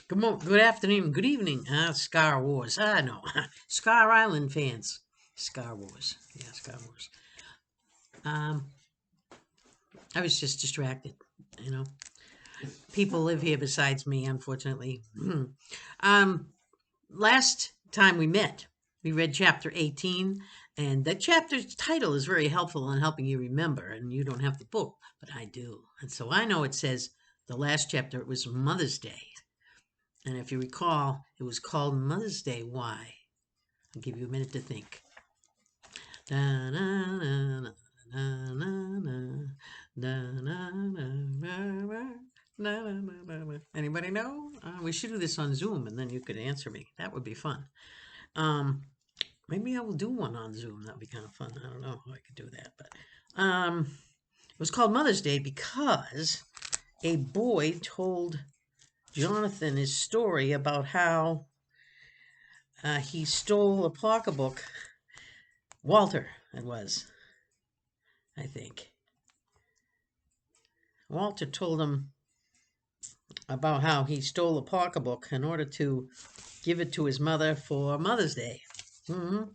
Good afternoon, good evening. Star Wars. No, Scar Island fans. Star Wars. Yeah, Star Wars. Um, I was just distracted. You know, people live here besides me, unfortunately. um, Last time we met, we read chapter 18, and that chapter's title is very helpful in helping you remember. And you don't have the book, but I do, and so I know it says the last chapter it was Mother's Day. And if you recall, it was called Mother's Day. Why? I'll give you a minute to think. Anybody know? We should do this on Zoom and then you could answer me. That would be fun. Um, Maybe I will do one on Zoom. That would be kind of fun. I don't know how I could do that. But it was called Mother's Day because a boy told Jonathan his story about how he stole a pocketbook. Walter, it was, I think. Walter told him about how he stole a pocketbook in order to give it to his mother for Mother's Day. hmm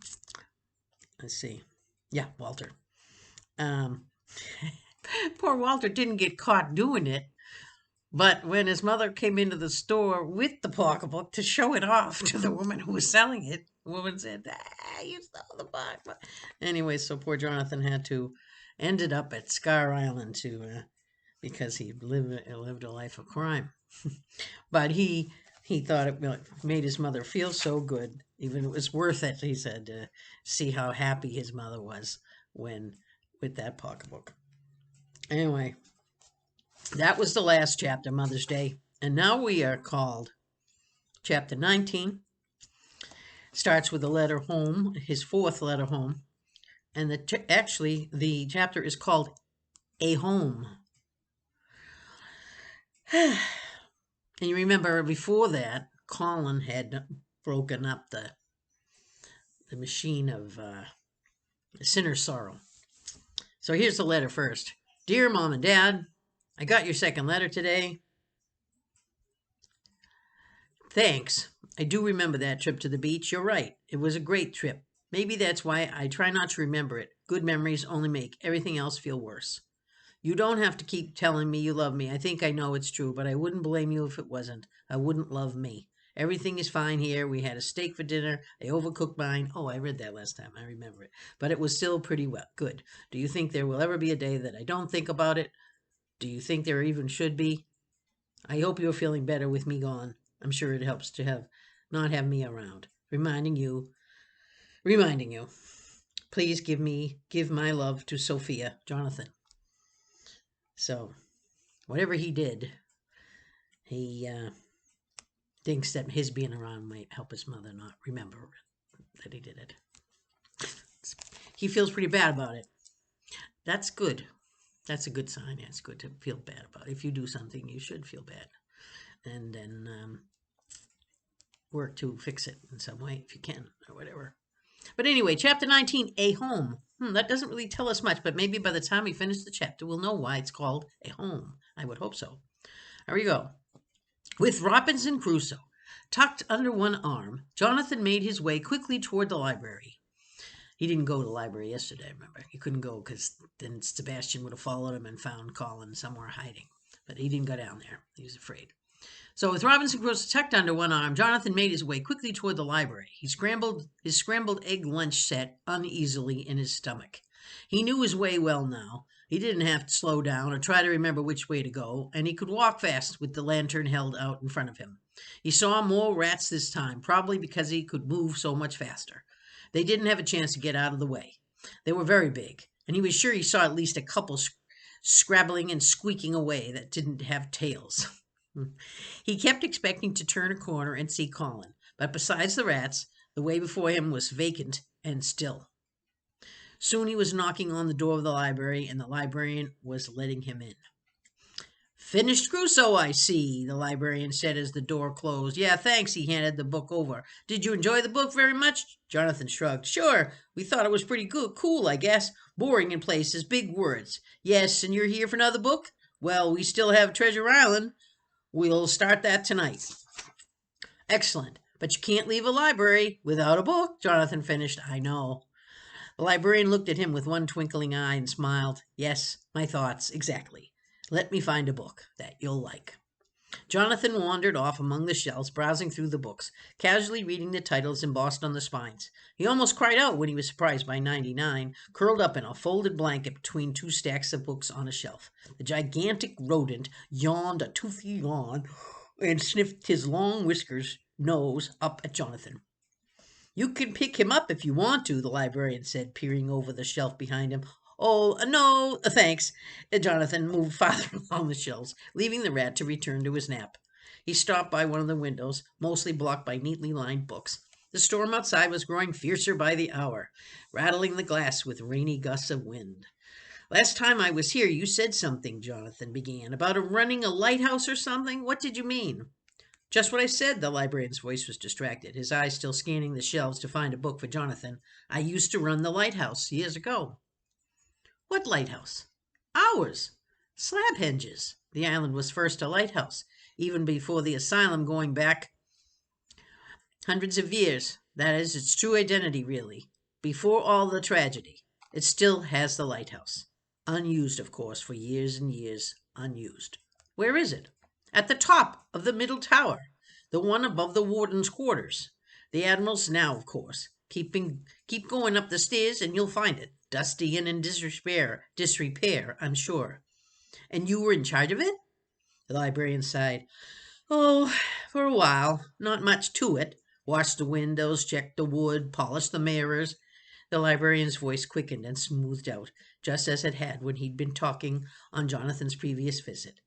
Let's see. Yeah, Walter. Um, Poor Walter didn't get caught doing it, but when his mother came into the store with the pocketbook to show it off to the woman who was selling it, the woman said, you stole the pocketbook. Anyway, so poor Jonathan ended up at Scar Island because he lived a life of crime. But he thought it made his mother feel so good, even it was worth it, he said, to see how happy his mother was when with that pocketbook. Anyway, that was the last chapter, Mother's Day. And now we are called chapter 19. Starts with the letter home, his fourth letter home. And actually, the chapter is called A Home. And you remember before that, Colin had broken up the machine of sinner's sorrow. So here's the letter first. Dear Mom and Dad, I got your second letter today. Thanks. I do remember that trip to the beach. You're right. It was a great trip. Maybe that's why I try not to remember it. Good memories only make everything else feel worse. You don't have to keep telling me you love me. I think I know it's true, but I wouldn't blame you if it wasn't. I wouldn't love me. Everything is fine here. We had a steak for dinner. I overcooked mine. Oh, I read that last time. I remember it. But it was still pretty well good. Do you think there will ever be a day that I don't think about it? Do you think there even should be? I hope you're feeling better with me gone. I'm sure it helps to not have me around. Reminding you. Please give my love to Sophia, Jonathan. So, whatever he did, he thinks that his being around might help his mother not remember that he did it. He feels pretty bad about it. That's good. That's a good sign. Yeah, it's good to feel bad about it. If you do something, you should feel bad. And then work to fix it in some way if you can, or whatever. But anyway, chapter 19, A Home. That doesn't really tell us much, but maybe by the time we finish the chapter, we'll know why it's called A Home. I would hope so. Here we go. With Robinson Crusoe tucked under one arm, Jonathan made his way quickly toward the library. He didn't go to the library yesterday, remember? He couldn't go because then Sebastian would have followed him and found Colin somewhere hiding. But he didn't go down there. He was afraid. So with Robinson Crusoe tucked under one arm, Jonathan made his way quickly toward the library. He scrambled his scrambled egg lunch set uneasily in his stomach. He knew his way well now. He didn't have to slow down or try to remember which way to go, and he could walk fast with the lantern held out in front of him. He saw more rats this time, probably because he could move so much faster. They didn't have a chance to get out of the way. They were very big, and he was sure he saw at least a couple scrabbling and squeaking away that didn't have tails. He kept expecting to turn a corner and see Colin, but besides the rats, the way before him was vacant and still. Soon he was knocking on the door of the library, and the librarian was letting him in. Finished Crusoe, I see, the librarian said as the door closed. Yeah, thanks, he handed the book over. Did you enjoy the book very much? Jonathan shrugged. Sure, we thought it was pretty cool, I guess. Boring in places, big words. Yes, and you're here for another book? Well, we still have Treasure Island. We'll start that tonight. Excellent. But you can't leave a library without a book, Jonathan finished. I know. The librarian looked at him with one twinkling eye and smiled. Yes, my thoughts, exactly. Let me find a book that you'll like. Jonathan wandered off among the shelves, browsing through the books, casually reading the titles embossed on the spines. He almost cried out when he was surprised by 99, curled up in a folded blanket between two stacks of books on a shelf. The gigantic rodent yawned a toothy yawn and sniffed his long whiskers nose up at Jonathan. You can pick him up if you want to, the librarian said, peering over the shelf behind him. Oh, no, thanks. Jonathan moved farther along the shelves, leaving the rat to return to his nap. He stopped by one of the windows, mostly blocked by neatly lined books. The storm outside was growing fiercer by the hour, rattling the glass with rainy gusts of wind. Last time I was here, you said something, Jonathan began, about running a lighthouse or something. What did you mean? Just what I said, the librarian's voice was distracted, his eyes still scanning the shelves to find a book for Jonathan. I used to run the lighthouse years ago. What lighthouse? Ours. Slabhenge's. The island was first a lighthouse, even before the asylum, going back hundreds of years. That is its true identity, really. Before all the tragedy. It still has the lighthouse. Unused, of course, for years and years. Unused. Where is it? At the top of the middle tower, the one above the warden's quarters. The admiral's now, of course. Keep going up the stairs and you'll find it. Dusty and in disrepair, I'm sure. And you were in charge of it? The librarian sighed. Oh, for a while. Not much to it. Washed the windows, checked the wood, polished the mirrors. The librarian's voice quickened and smoothed out, just as it had when he'd been talking on Jonathan's previous visit.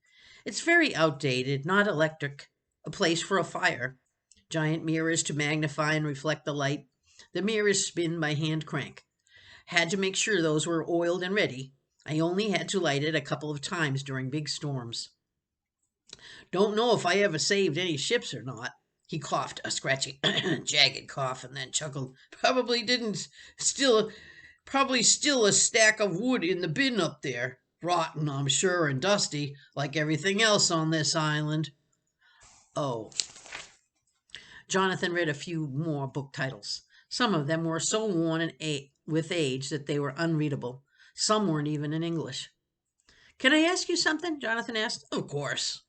It's very outdated, not electric. A place for a fire. Giant mirrors to magnify and reflect the light. The mirrors spin by hand crank. Had to make sure those were oiled and ready. I only had to light it a couple of times during big storms. Don't know if I ever saved any ships or not. He coughed, a scratchy, jagged cough, and then chuckled. Probably still a stack of wood in the bin up there. Rotten, I'm sure, and dusty, like everything else on this island. Oh. Jonathan read a few more book titles. Some of them were so worn with age that they were unreadable. Some weren't even in English. Can I ask you something? Jonathan asked. Of course.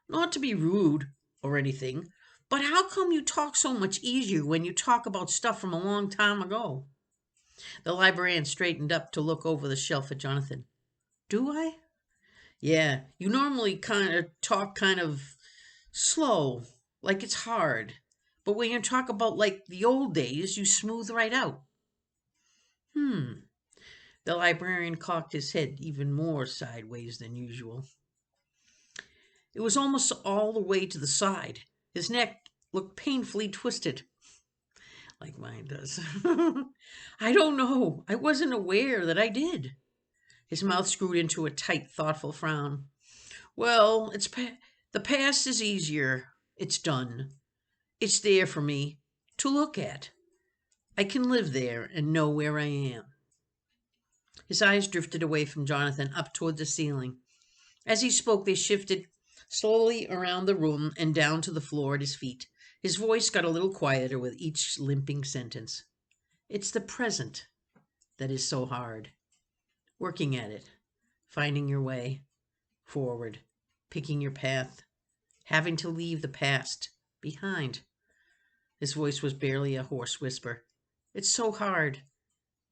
Not to be rude or anything, but how come you talk so much easier when you talk about stuff from a long time ago? The librarian straightened up to look over the shelf at Jonathan. Do I? Yeah, you normally talk kind of slow, like it's hard. But when you talk about like the old days, you smooth right out. Hmm. The librarian cocked his head even more sideways than usual. It was almost all the way to the side. His neck looked painfully twisted, like mine does. I don't know. I wasn't aware that I did. His mouth screwed into a tight, thoughtful frown. Well, the past is easier. It's done. It's there for me to look at. I can live there and know where I am. His eyes drifted away from Jonathan up toward the ceiling. As he spoke, they shifted slowly around the room and down to the floor at his feet. His voice got a little quieter with each limping sentence. It's the present that is so hard. Working at it, finding your way forward, picking your path, having to leave the past behind. His voice was barely a hoarse whisper. It's so hard.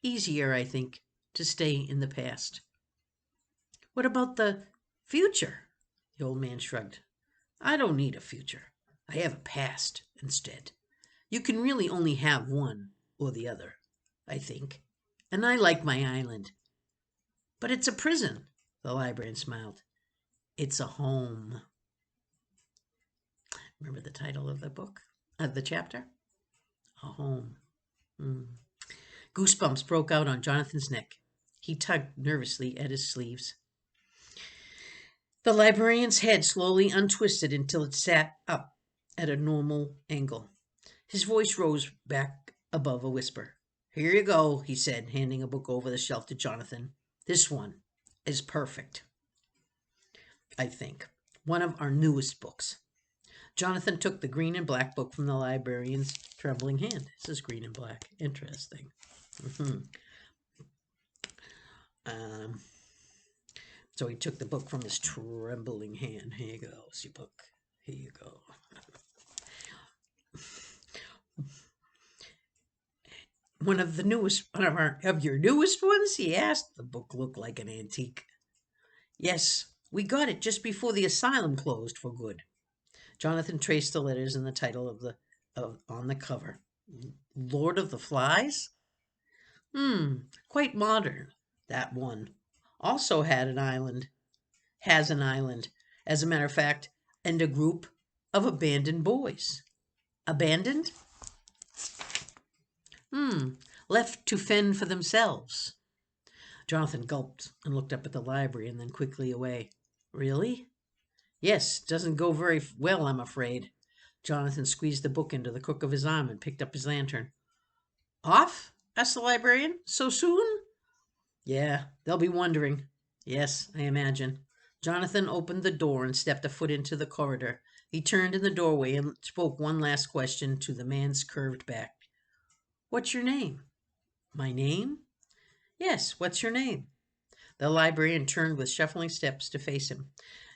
Easier, I think, to stay in the past. What about the future? The old man shrugged. I don't need a future. I have a past instead. You can really only have one or the other, I think. And I like my island. But it's a prison, the librarian smiled. It's a home. Remember the title of the book? Of the chapter? A home. Goosebumps broke out on Jonathan's neck. He tugged nervously at his sleeves. The librarian's head slowly untwisted until it sat up at a normal angle. His voice rose back above a whisper. Here you go, he said, handing a book over the shelf to Jonathan. This one is perfect, I think. One of our newest books. Jonathan took the green and black book from the librarian's trembling hand. This is green and black. Interesting. Um, so he took the book from his trembling hand. Here you go. It's your book. Here you go. One of your newest ones? He asked. The book looked like an antique. Yes, we got it just before the asylum closed for good. Jonathan traced the letters and the title on the cover. Lord of the Flies? Quite modern. That one. Also had an island. Has an island, as a matter of fact, and a group of abandoned boys. Abandoned? Left to fend for themselves. Jonathan gulped and looked up at the library and then quickly away. Really? Yes, doesn't go very well, I'm afraid. Jonathan squeezed the book into the crook of his arm and picked up his lantern. Off? Asked the librarian. So soon? Yeah, they'll be wondering. Yes, I imagine. Jonathan opened the door and stepped a foot into the corridor. He turned in the doorway and spoke one last question to the man's curved back. What's your name? My name? Yes, what's your name? The librarian turned with shuffling steps to face him.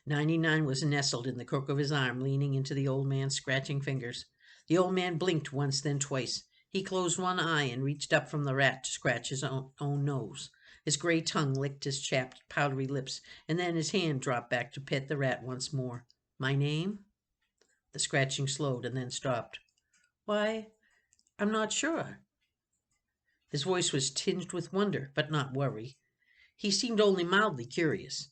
99 was nestled in the crook of his arm, leaning into the old man's scratching fingers. The old man blinked once, then twice. He closed one eye and reached up from the rat to scratch his own nose. His gray tongue licked his chapped, powdery lips, and then his hand dropped back to pet the rat once more. My name? The scratching slowed and then stopped. Why, I'm not sure. His voice was tinged with wonder, but not worry. He seemed only mildly curious.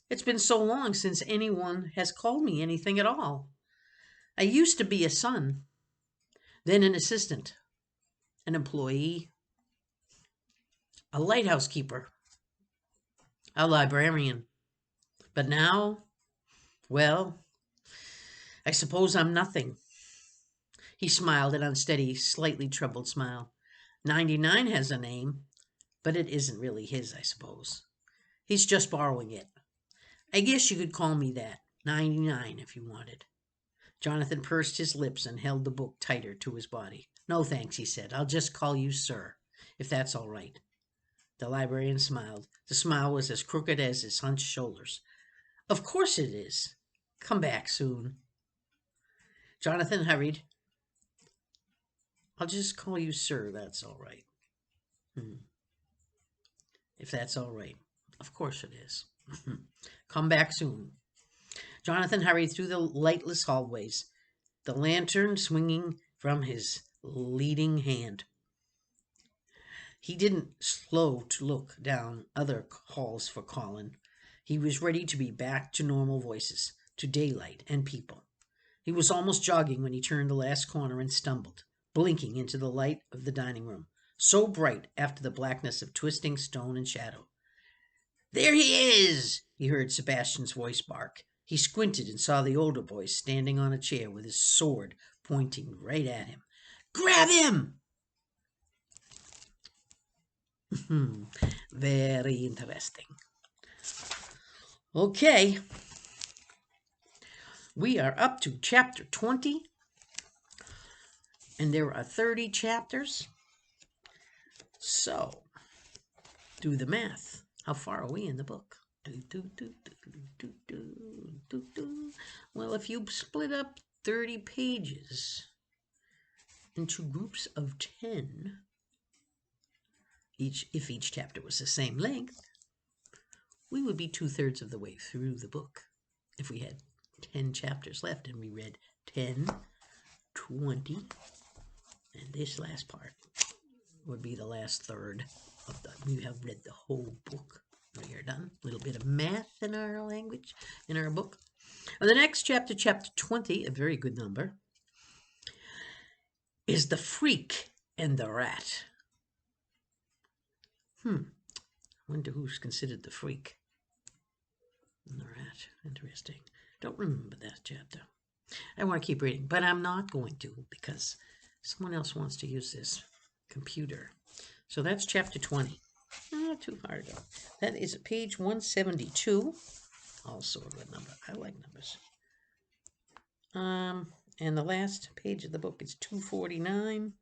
It's been so long since anyone has called me anything at all. I used to be a son, then an assistant, an employee, a lighthouse keeper, a librarian. But now, well, I suppose I'm nothing. He smiled an unsteady, slightly troubled smile. 99 has a name, but it isn't really his, I suppose. He's just borrowing it. I guess you could call me that. 99 if you wanted. Jonathan pursed his lips and held the book tighter to his body. No thanks, he said. I'll just call you sir, if that's all right. The librarian smiled. The smile was as crooked as his hunched shoulders. Of course it is. Come back soon. Jonathan hurried. I'll just call you sir, that's all right. If that's all right. Of course it is. Come back soon. Jonathan hurried through the lightless hallways, the lantern swinging from his leading hand. He didn't slow to look down other halls for Colin. He was ready to be back to normal voices, to daylight and people. He was almost jogging when he turned the last corner and stumbled, blinking into the light of the dining room, so bright after the blackness of twisting stone and shadow. There he is! He heard Sebastian's voice bark. He squinted and saw the older boy standing on a chair with his sword pointing right at him. Grab him! Very interesting. Okay. We are up to chapter 20. And there are 30 chapters. So, do the math. How far are we in the book? Well, if you split up 30 pages into groups of 10, if each chapter was the same length, we would be 2/3 of the way through the book. If we had 10 chapters left and we read 10, 20, and this last part would be the last third of we have read the whole book. We are done. A little bit of math in our language, in our book. And the next chapter, chapter 20, a very good number, is The Freak and the Rat. I wonder who's considered the freak and the rat. Interesting. Don't remember that chapter. I want to keep reading, but I'm not going to because someone else wants to use this computer. So that's chapter 20. Not too hard, though. That is page 172. Also a good number. I like numbers. And the last page of the book is 249.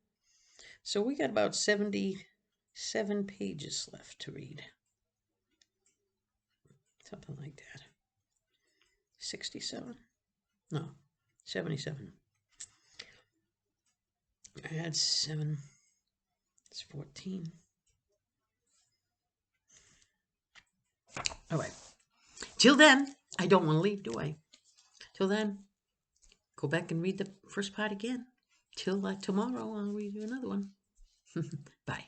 So we got about 77 pages left to read. Something like that. 67? No, 77. Add 7. It's 14. All right. Till then, I don't want to leave, do I? Till then, go back and read the first part again. Till tomorrow, I'll read you another one. Bye.